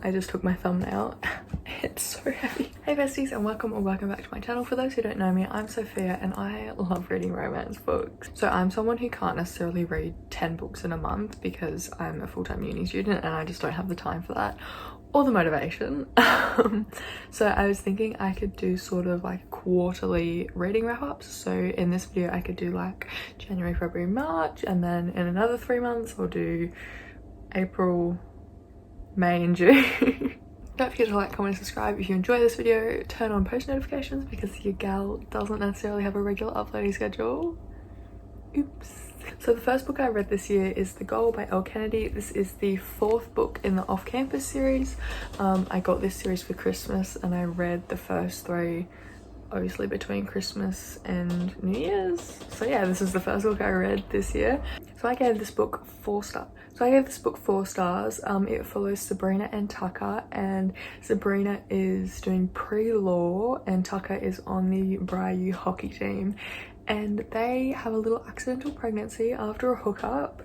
I just took my thumbnail. It's so heavy. Hey besties, and welcome or welcome back to my channel. For those who don't know me, I'm Sophia and I love reading romance books. So I'm someone who can't necessarily read 10 books in a month because I'm a full-time uni student and I just don't have the time for that or the motivation. So I was thinking I could do sort of like quarterly reading wrap-ups. So in this video I could do like January, February, March, and then in another 3 months I'll do April, May and June. Don't forget to like, comment and subscribe if you enjoy this video. Turn on post notifications because your gal doesn't necessarily have a regular uploading schedule. Oops. So the first book I read this year is The Goal by Elle Kennedy. This is the 4th book in the Off-Campus series. I got this series for Christmas and I read the first 3 obviously between Christmas and New Year's. So yeah, this is the first book I read this year. So I gave this book 4 stars. It follows Sabrina and Tucker, and Sabrina is doing pre-law and Tucker is on the Briar hockey team, and they have a little accidental pregnancy after a hookup.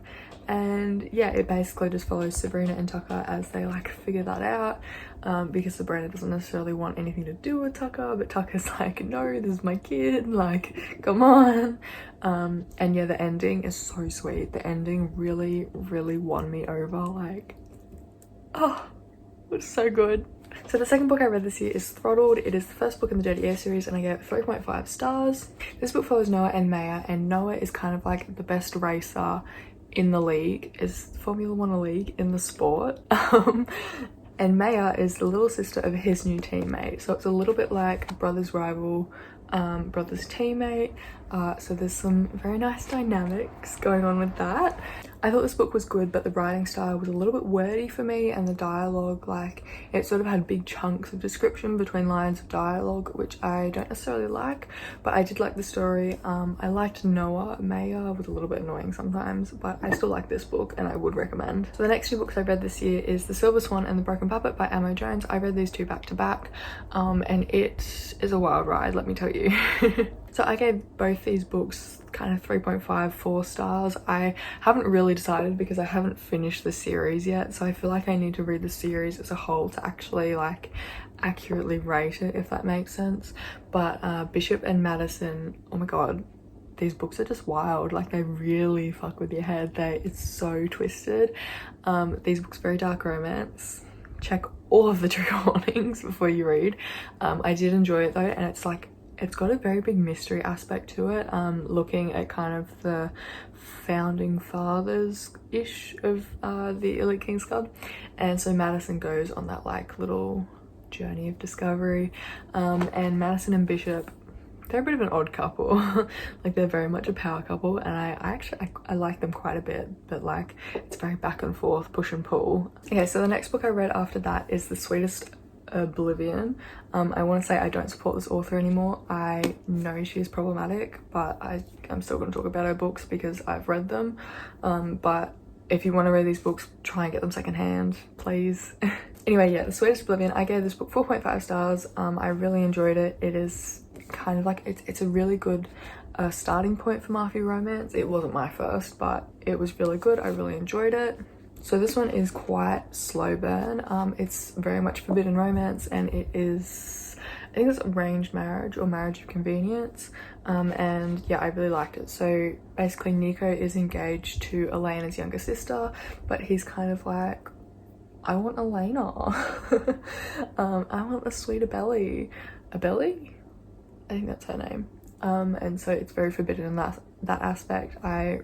And yeah, it basically just follows Sabrina and Tucker as they like figure that out, because Sabrina doesn't necessarily want anything to do with Tucker, but Tucker's like, no, this is my kid, like, come on. And yeah, the ending is so sweet. The ending really won me over. Like, oh, it was so good. So the second book I read this year is Throttled. It is the first book in the Dirty Air series and I gave it 3.5 stars. This book follows Noah and Maya, and Noah is kind of like the best racer in the league, is Formula 1 a league in the sport. And Maya is the little sister of his new teammate. So it's a little bit like brother's rival, brother's teammate. So there's some very nice dynamics going on with that. I thought this book was good, but the writing style was a little bit wordy for me, and the dialogue, like, it sort of had big chunks of description between lines of dialogue, which I don't necessarily like, but I did like the story. I liked Noah. Maya was a little bit annoying sometimes, but I still like this book and I would recommend. So the next 2 books I read this year is The Silver Swan and The Broken Puppet by Amo Jones. I read these 2 back to back, and it is a wild ride, let me tell you. So I gave both these books kind of 3.5, 4 stars. I haven't really decided because I haven't finished the series yet, so I feel like I need to read the series as a whole to actually like accurately rate it, if that makes sense. But Bishop and Madison, oh my god, these books are just wild. Like, they really fuck with your head. It's so twisted. These books are very dark romance. Check all of the trigger warnings before you read. I did enjoy it though, and it's like, it's got a very big mystery aspect to it, looking at kind of the founding fathers-ish of the Elite Kings Club. And so Madison goes on that like little journey of discovery, and Madison and Bishop, they're a bit of an odd couple. Like, they're very much a power couple, and I like them quite a bit, but like, it's very back and forth, push and pull. Okay, so the next book I read after that is The Sweetest, Oblivion. I want to say I don't support this author anymore. I know she is problematic, but I'm still going to talk about her books because I've read them. But if you want to read these books, try and get them secondhand, please. Anyway, yeah, The Sweetest Oblivion, I gave this book 4.5 stars. I really enjoyed it. It is kind of like, it's a really good starting point for Mafia romance. It wasn't my first, but it was really good. I really enjoyed it. So this one is quite slow burn. It's very much forbidden romance, and it is, I think it's arranged marriage or marriage of convenience. And yeah, I really liked it. So basically Nico is engaged to Elena's younger sister, but he's kind of like, I want Elena. I want a sweeter belly. A belly? I think that's her name. And so it's very forbidden in that aspect. I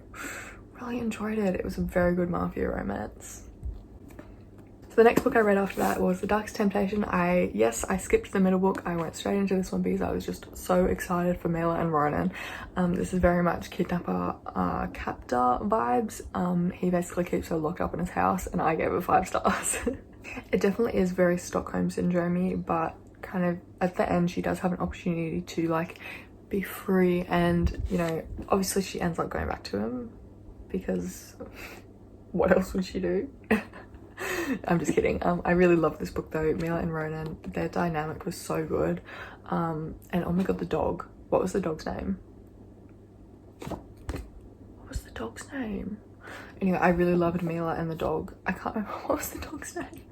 really enjoyed it. It was a very good Mafia romance. So the next book I read after that was The Darkest Temptation. I skipped the middle book. I went straight into this one because I was just so excited for Mila and Ronan. This is very much kidnapper captor vibes. He basically keeps her locked up in his house, and I gave it 5 stars. It definitely is very Stockholm syndrome-y, but kind of at the end she does have an opportunity to like be free, and you know, obviously she ends up going back to him because what else would she do? I'm just kidding. I really love this book though. Mila and Ronan, their dynamic was so good. And oh my god, the dog. What was the dog's name? What was the dog's name? Anyway, I really loved Mila and the dog. I can't remember what was the dog's name.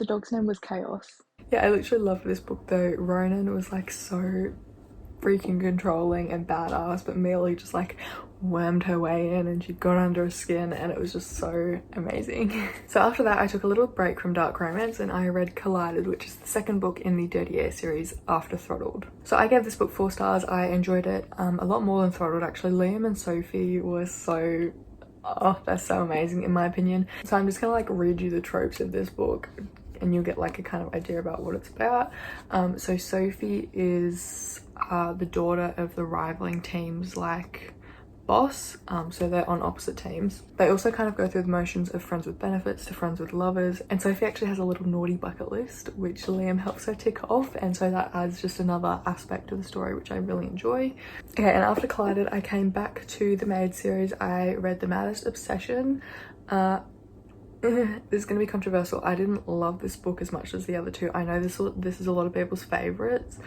The dog's name was Chaos. Yeah, I literally loved this book though. Ronan was like so freaking controlling and badass, but Mealy just like wormed her way in and she got under her skin, and it was just so amazing. So after that I took a little break from dark romance and I read Collided, which is the second book in the Dirty Air series after Throttled. So I gave this book 4 stars. I enjoyed it a lot more than Throttled actually. Liam and Sophie were so, oh, they're so amazing in my opinion. So I'm just gonna like read you the tropes of this book and you'll get like a kind of idea about what it's about. So Sophie is the daughter of the rivaling team's like boss, so they're on opposite teams. They also kind of go through the motions of friends with benefits to friends with lovers, and Sophie actually has a little naughty bucket list which Liam helps her tick off, and so that adds just another aspect to the story which I really enjoy. Okay, and after Collided I came back to the Maid series. I read The Maddest Obsession. This is going to be controversial. I didn't love this book as much as the other two. I know this is a lot of people's favorites,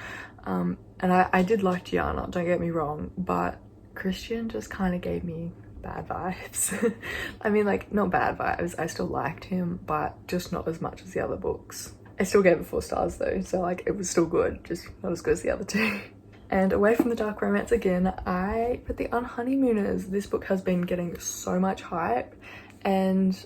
and I did like Gianna, don't get me wrong, but Christian just kind of gave me bad vibes. I mean, like, not bad vibes, I still liked him, but just not as much as the other books. I still gave it 4 stars though, so like it was still good, just not as good as the other two. And away from the dark romance again, I read The Honeymooners. This book has been getting so much hype, and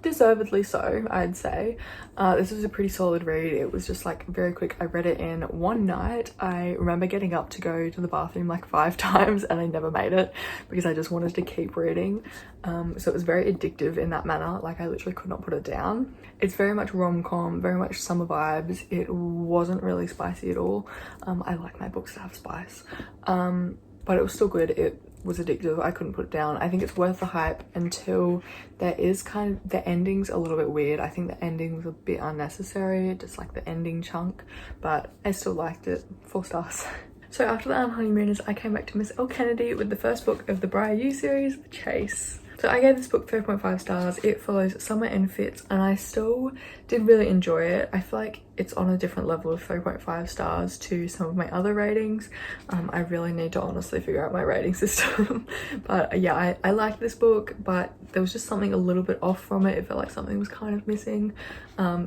deservedly so, I'd say. This was a pretty solid read. It was just like very quick. I read it in one night. I remember getting up to go to the bathroom like 5 times and I never made it because I just wanted to keep reading. So it was very addictive in that manner. Like I literally could not put it down. It's very much rom-com, very much summer vibes. It wasn't really spicy at all. I like my books to have spice, but it was still good. It was addictive. I couldn't put it down. I think it's worth the hype until there is kind of, the ending's a little bit weird. I think the ending was a bit unnecessary, just like the ending chunk, but I still liked it. 4 stars. So after the Honeymooners, I came back to Miss L. Kennedy with the first book of the Briar U series, The Chase. So I gave this book 3.5 stars. It follows Summer and Fitz, and I still did really enjoy it. I feel like it's on a different level of 3.5 stars to some of my other ratings. I really need to honestly figure out my rating system. But yeah, I liked this book, but there was just something a little bit off from it. It felt like something was kind of missing.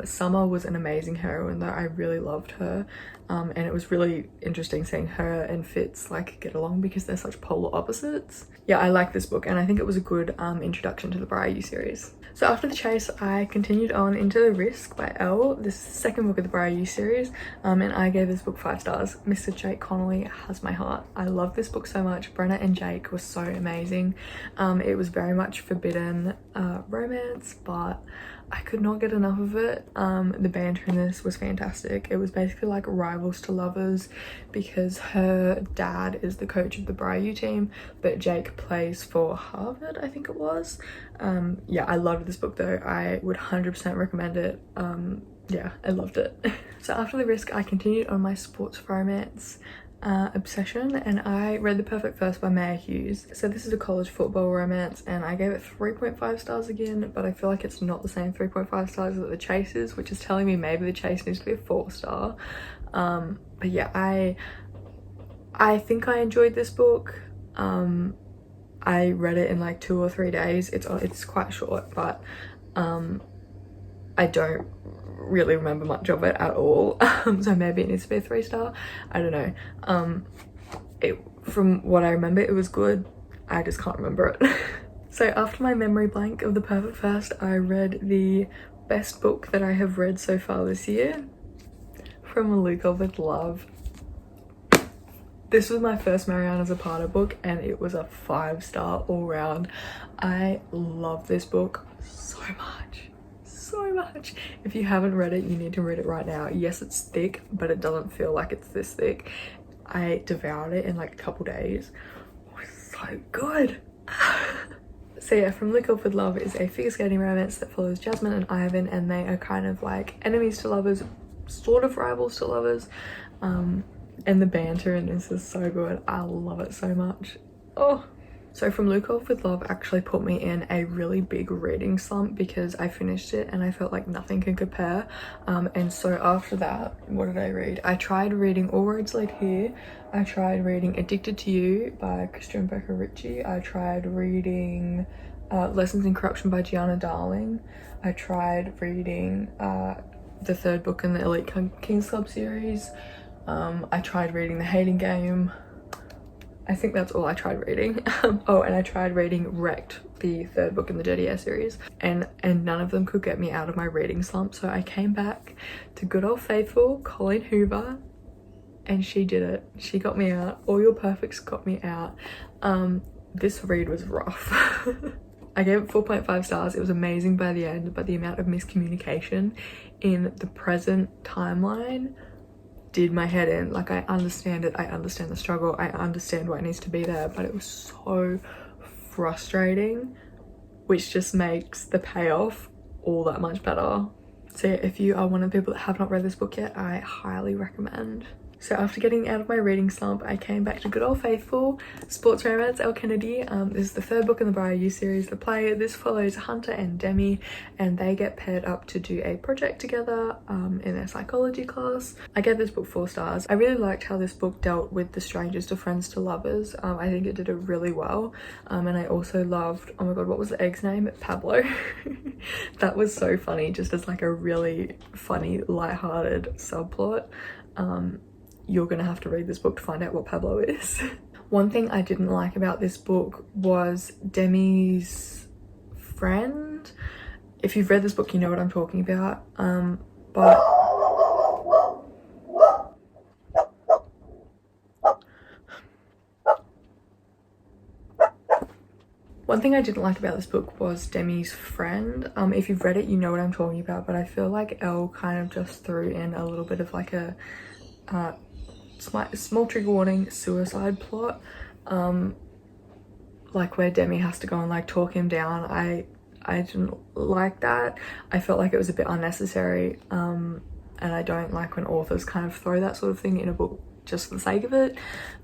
Summer was an amazing heroine though. I really loved her. And it was really interesting seeing her and Fitz like get along because they're such polar opposites. Yeah, I like this book and I think it was a good introduction to the Briar U series. So after The Chase, I continued on into The Risk by Elle. This is the second book of the Briar U series, and I gave this book 5 stars. Mr. Jake Connolly has my heart. I love this book so much. Brenna and Jake were so amazing. It was very much forbidden romance, but I could not get enough of it. The banter in this was fantastic. It was basically like rivals to lovers because her dad is the coach of the Briar U team, but Jake plays for Harvard, I think it was. Yeah, I loved this book though. I would 100% recommend it. Yeah, I loved it. So after The Risk, I continued on my sports romance obsession, and I read The Perfect First by Maya Hughes. So this is a college football romance and I gave it 3.5 stars again, but I feel like it's not the same 3.5 stars that The Chase is, which is telling me maybe The Chase needs to be a 4 star. But yeah, I think I enjoyed this book. I read it in like 2 or 3 days. It's quite short, but I don't really remember much of it at all. So maybe it needs to be a 3 star. I don't know. From what I remember, it was good. I just can't remember it. So after my memory blank of The Perfect First, I read the best book that I have read so far this year, From a Luca with Love. This was my first Mariana Zapata book and it was a 5 star all round. I love this book so much. So much. If you haven't read it, you need to read it right now. Yes, it's thick, but it doesn't feel like it's this thick. I devoured it in like a couple days. Oh, it's so good. So yeah, From Liquor with Love is a figure skating romance that follows Jasmine and Ivan, and they are kind of like enemies to lovers, sort of rivals to lovers. And the banter in this is so good. I love it so much. Oh. So From Luke with Love actually put me in a really big reading slump because I finished it and I felt like nothing can compare. And so after that, what did I read? I tried reading All Roads Lead Here. I tried reading Addicted to You by Christian Becker Ritchie. I tried reading Lessons in Corruption by Gianna Darling. I tried reading the third book in the Elite Kings Club series. I tried reading The Hating Game. I think that's all I tried reading. Oh, and I tried reading Wrecked, the third book in the Dirty Air series, and none of them could get me out of my reading slump. So I came back to good old faithful Colleen Hoover, and she did it. She got me out. All Your Perfects got me out. This read was rough. I gave it 4.5 stars. It was amazing by the end, but the amount of miscommunication in the present timeline did my head in. Like, I understand it, I understand the struggle, I understand what needs to be there, but it was so frustrating, which just makes the payoff all that much better. So yeah, if you are one of the people that have not read this book yet, I highly recommend. So after getting out of my reading slump, I came back to good old faithful sports romance Elle Kennedy. This is the third book in the Briar You series, The Play. This follows Hunter and Demi, and they get paired up to do a project together in their psychology class. I gave this book 4 stars. I really liked how this book dealt with the strangers to friends to lovers. I think it did it really well. And I also loved, oh my god, what was the egg's name? Pablo. That was so funny, just as like a really funny, lighthearted subplot. You're gonna have to read this book to find out what Pablo is. One thing I didn't like about this book was Demi's friend. If you've read this book, you know what I'm talking about. But one thing I didn't like about this book was Demi's friend. If you've read it, you know what I'm talking about, but I feel like Elle kind of just threw in a little bit of like a small trigger warning suicide plot, like where Demi has to go and like talk him down. I didn't like that. I felt like it was a bit unnecessary, and I don't like when authors kind of throw that sort of thing in a book just for the sake of it.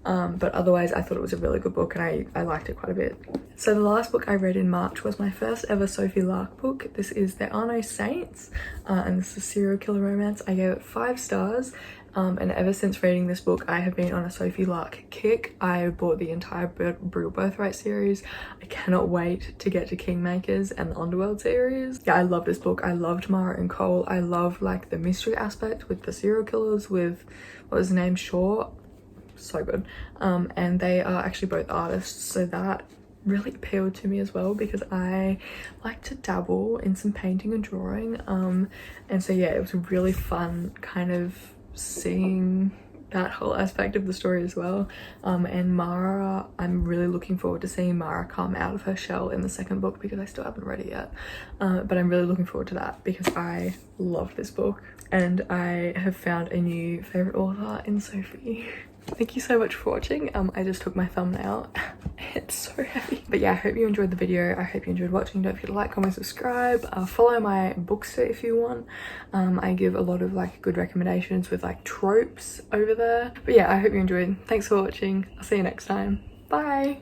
But otherwise I thought it was a really good book, and I liked it quite a bit. So the last book I read in March was my first ever Sophie Lark book. This is There Are No Saints, and this is a serial killer romance. I gave it 5 stars. And ever since reading this book, I have been on a Sophie Lark kick. I bought the entire Brutal Birthright series. I cannot wait to get to Kingmakers and the Underworld series. Yeah, I love this book. I loved Mara and Cole. I love like the mystery aspect with the serial killers with, what was his name, Shaw. So good. And they are actually both artists, so that really appealed to me as well, because I like to dabble in some painting and drawing. And so yeah, it was really fun kind of seeing that whole aspect of the story as well. And Mara, I'm really looking forward to seeing Mara come out of her shell in the second book, because I still haven't read it yet, but I'm really looking forward to that because I love this book and I have found a new favorite author in Sophie. Thank you so much for watching. I just took my thumbnail. It's so heavy. But yeah, I hope you enjoyed the video. I hope you enjoyed watching. Don't forget to like, comment, subscribe. Follow my bookster if you want. I give a lot of like good recommendations with like tropes over there. But yeah, I hope you enjoyed. Thanks for watching. I'll see you next time. Bye.